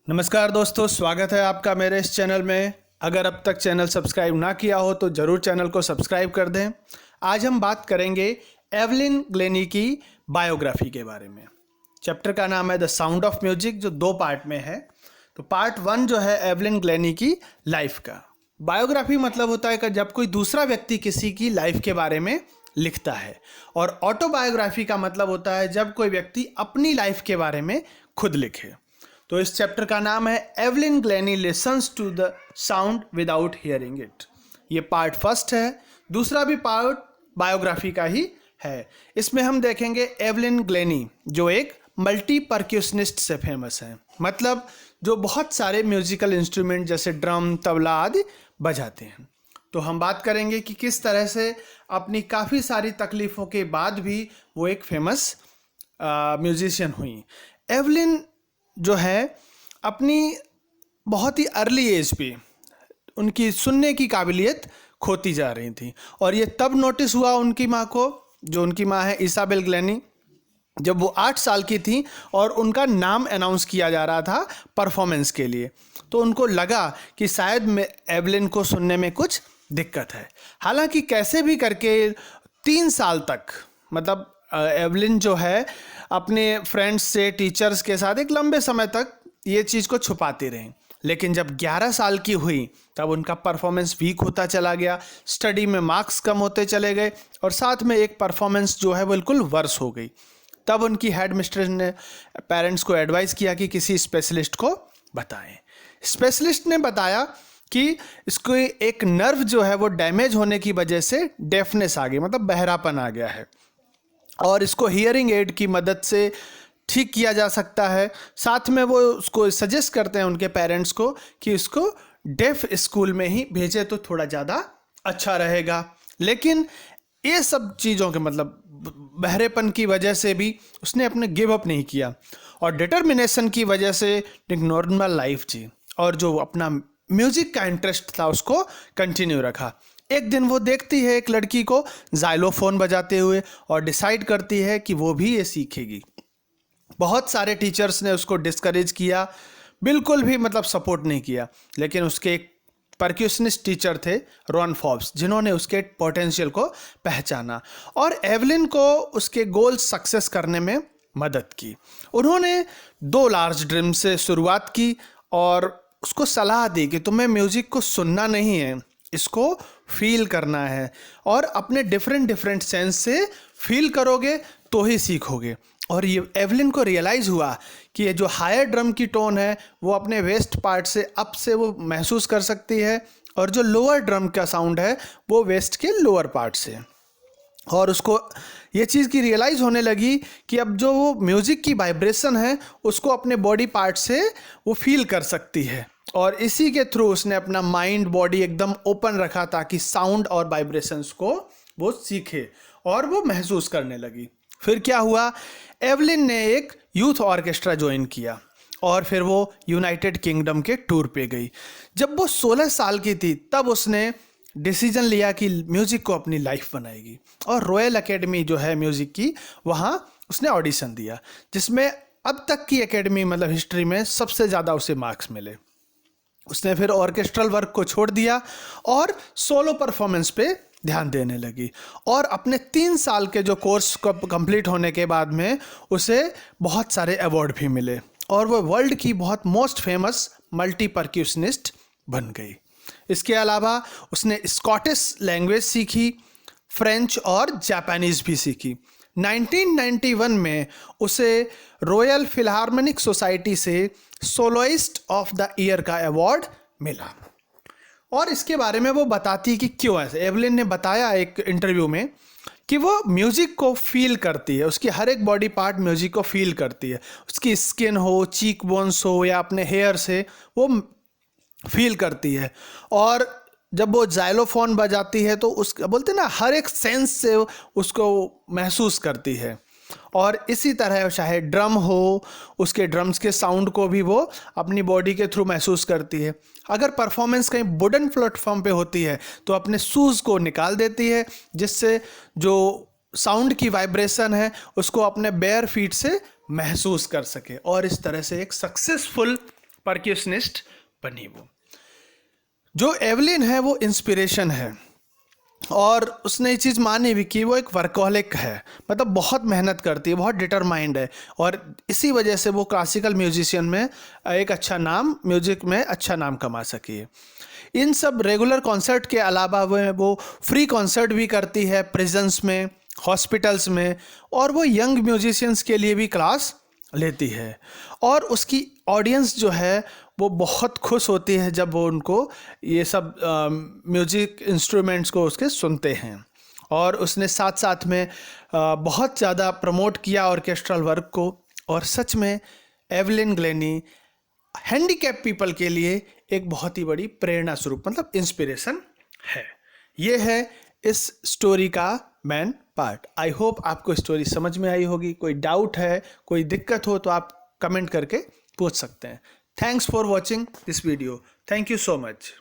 नमस्कार दोस्तों, स्वागत है आपका मेरे इस चैनल में। अगर अब तक चैनल सब्सक्राइब ना किया हो तो ज़रूर चैनल को सब्सक्राइब कर दें। आज हम बात करेंगे एवलिन ग्लेनी की बायोग्राफी के बारे में। चैप्टर का नाम है द साउंड ऑफ म्यूजिक, जो 2 पार्ट में है। तो पार्ट 1 जो है एवलिन ग्लेनी की लाइफ का। बायोग्राफी मतलब होता है कि जब कोई दूसरा व्यक्ति किसी की लाइफ के बारे में लिखता है, और ऑटोबायोग्राफी का मतलब होता है जब कोई व्यक्ति अपनी लाइफ के बारे में खुद लिखे। तो इस चैप्टर का नाम है Evelyn Glennie listens to the sound without hearing it. ये पार्ट 1 है। दूसरा भी पार्ट बायोग्राफी का ही है। इसमें हम देखेंगे एवलिन ग्लेनी जो एक मल्टी परक्यूशनिस्ट से फेमस है, मतलब जो बहुत सारे म्यूजिकल इंस्ट्रूमेंट जैसे ड्रम, तबला आदि बजाते हैं। तो हम बात करेंगे कि किस तरह से अपनी काफ़ी सारी तकलीफ़ों के बाद भी वो एक फेमस म्यूजिशियन हुई। एवलिन जो है अपनी बहुत ही अर्ली एज पे उनकी सुनने की काबिलियत खोती जा रही थी, और ये तब नोटिस हुआ उनकी माँ को, जो उनकी माँ है इसाबेल ग्लेनी, जब वो 8 साल की थी और उनका नाम अनाउंस किया जा रहा था परफॉर्मेंस के लिए। तो उनको लगा कि शायद एवलिन को सुनने में कुछ दिक्कत है। हालांकि कैसे भी करके 3 साल तक, मतलब एवलिन जो है अपने फ्रेंड्स से, टीचर्स के साथ एक लंबे समय तक ये चीज़ को छुपाती रही। लेकिन जब 11 साल की हुई तब उनका परफॉर्मेंस वीक होता चला गया, स्टडी में मार्क्स कम होते चले गए, और साथ में एक परफॉर्मेंस जो है बिल्कुल वर्स हो गई। तब उनकी हेड मिस्ट्रेस ने पेरेंट्स को एडवाइस किया कि किसी स्पेशलिस्ट को बताएं। स्पेशलिस्ट ने बताया कि इसको एक नर्व जो है वो डैमेज होने की वजह से डेफनेस आ गई, मतलब बहरापन आ गया है, और इसको हियरिंग एड की मदद से ठीक किया जा सकता है। साथ में वो उसको सजेस्ट करते हैं उनके पेरेंट्स को कि इसको डेफ स्कूल में ही भेजे तो थोड़ा ज़्यादा अच्छा रहेगा। लेकिन ये सब चीज़ों के मतलब बहरेपन की वजह से भी उसने अपने गिव अप नहीं किया, और डिटर्मिनेशन की वजह से एक नॉर्मल लाइफ जी, और जो अपना म्यूज़िक का इंटरेस्ट था उसको कंटिन्यू रखा। एक दिन वो देखती है एक लड़की को जाइलोफोन बजाते हुए, और डिसाइड करती है कि वो भी ये सीखेगी। बहुत सारे टीचर्स ने उसको डिस्करेज किया, बिल्कुल भी मतलब सपोर्ट नहीं किया। लेकिन उसके एक परक्यूशनिस्ट टीचर थे, रॉन फॉब्स, जिन्होंने उसके पोटेंशियल को पहचाना और एवलिन को उसके गोल सक्सेस करने में मदद की। उन्होंने 2 लार्ज ड्रम से शुरुआत की और उसको सलाह दी कि तुम्हें म्यूज़िक को सुनना नहीं है, इसको फील करना है, और अपने डिफरेंट सेंस से फील करोगे तो ही सीखोगे। और ये एवलिन को रियलाइज़ हुआ कि ये जो हायर ड्रम की टोन है वो अपने वेस्ट पार्ट से अप से वो महसूस कर सकती है, और जो लोअर ड्रम का साउंड है वो वेस्ट के लोअर पार्ट से। और उसको ये चीज़ की रियलाइज़ होने लगी कि अब जो वो म्यूज़िक की वाइब्रेशन है उसको अपने बॉडी पार्ट से वो फील कर सकती है, और इसी के थ्रू उसने अपना माइंड बॉडी एकदम ओपन रखा ताकि साउंड और वाइब्रेशंस को वो सीखे और वो महसूस करने लगी। फिर क्या हुआ, एवलिन ने एक यूथ ऑर्केस्ट्रा ज्वाइन किया, और फिर वो यूनाइटेड किंगडम के टूर पे गई। जब वो 16 साल की थी तब उसने डिसीजन लिया कि म्यूज़िक को अपनी लाइफ बनाएगी, और रॉयल एकेडमी जो है म्यूज़िक की, वहाँ उसने ऑडिशन दिया, जिसमें अब तक की एकेडमी मतलब हिस्ट्री में सबसे ज़्यादा उसे मार्क्स मिले। उसने फिर ऑर्केस्ट्रल वर्क को छोड़ दिया और सोलो परफॉर्मेंस पे ध्यान देने लगी, और अपने 3 साल के जो कोर्स को कंप्लीट होने के बाद में उसे बहुत सारे अवार्ड भी मिले, और वो वर्ल्ड की बहुत मोस्ट फेमस मल्टी परक्यूशनिस्ट बन गई। इसके अलावा उसने स्कॉटिश लैंग्वेज सीखी, फ्रेंच और जापानीज़ भी सीखी। 1991 में उसे रॉयल फिलहार्मोनिक सोसाइटी से सोलोइस्ट ऑफ द ईयर का अवार्ड मिला। और इसके बारे में वो बताती कि क्यों ऐसे। एवलिन ने बताया एक इंटरव्यू में कि वो म्यूज़िक को फील करती है, उसकी हर एक बॉडी पार्ट म्यूज़िक को फील करती है, उसकी स्किन हो, चीक बोन्स हो, या अपने हेयर से वो फील करती है। और जब वो जाइलोफोन बजाती है तो उस बोलते हैं ना, हर एक सेंस से उसको महसूस करती है। और इसी तरह चाहे ड्रम हो, उसके ड्रम्स के साउंड को भी वो अपनी बॉडी के थ्रू महसूस करती है। अगर परफॉर्मेंस कहीं वुडन प्लेटफॉर्म पे होती है तो अपने शूज़ को निकाल देती है, जिससे जो साउंड की वाइब्रेशन है उसको अपने बेयर फीट से महसूस कर सके, और इस तरह से एक सक्सेसफुल परक्यूशनिस्ट बनी वो। जो एवलिन है वो इंस्पिरेशन है, और उसने ये चीज़ मानी भी कि वो एक वर्कहॉलिक है, मतलब बहुत मेहनत करती है, बहुत डिटरमाइंड है, और इसी वजह से वो क्लासिकल म्यूजिशियन में एक अच्छा नाम, म्यूजिक में अच्छा नाम कमा सकी है। इन सब रेगुलर कॉन्सर्ट के अलावा वो फ्री कॉन्सर्ट भी करती है प्रिजन्स में, हॉस्पिटल्स में, और वो यंग म्यूजिशियंस के लिए भी क्लास लेती है। और उसकी ऑडियंस जो है वो बहुत खुश होती है जब वो उनको ये सब म्यूजिक इंस्ट्रूमेंट्स को उसके सुनते हैं। और उसने साथ साथ में बहुत ज़्यादा प्रमोट किया ऑर्केस्ट्रल वर्क को, और सच में एवलिन ग्लेनी हैंडीकैप पीपल के लिए एक बहुत ही बड़ी प्रेरणा स्वरूप, मतलब इंस्पिरेशन है। ये है इस स्टोरी का मेन पार्ट। आई होप आपको स्टोरी समझ में आई होगी। कोई डाउट है, कोई दिक्कत हो तो आप कमेंट करके पूछ सकते हैं। Thanks for watching this video. Thank you so much.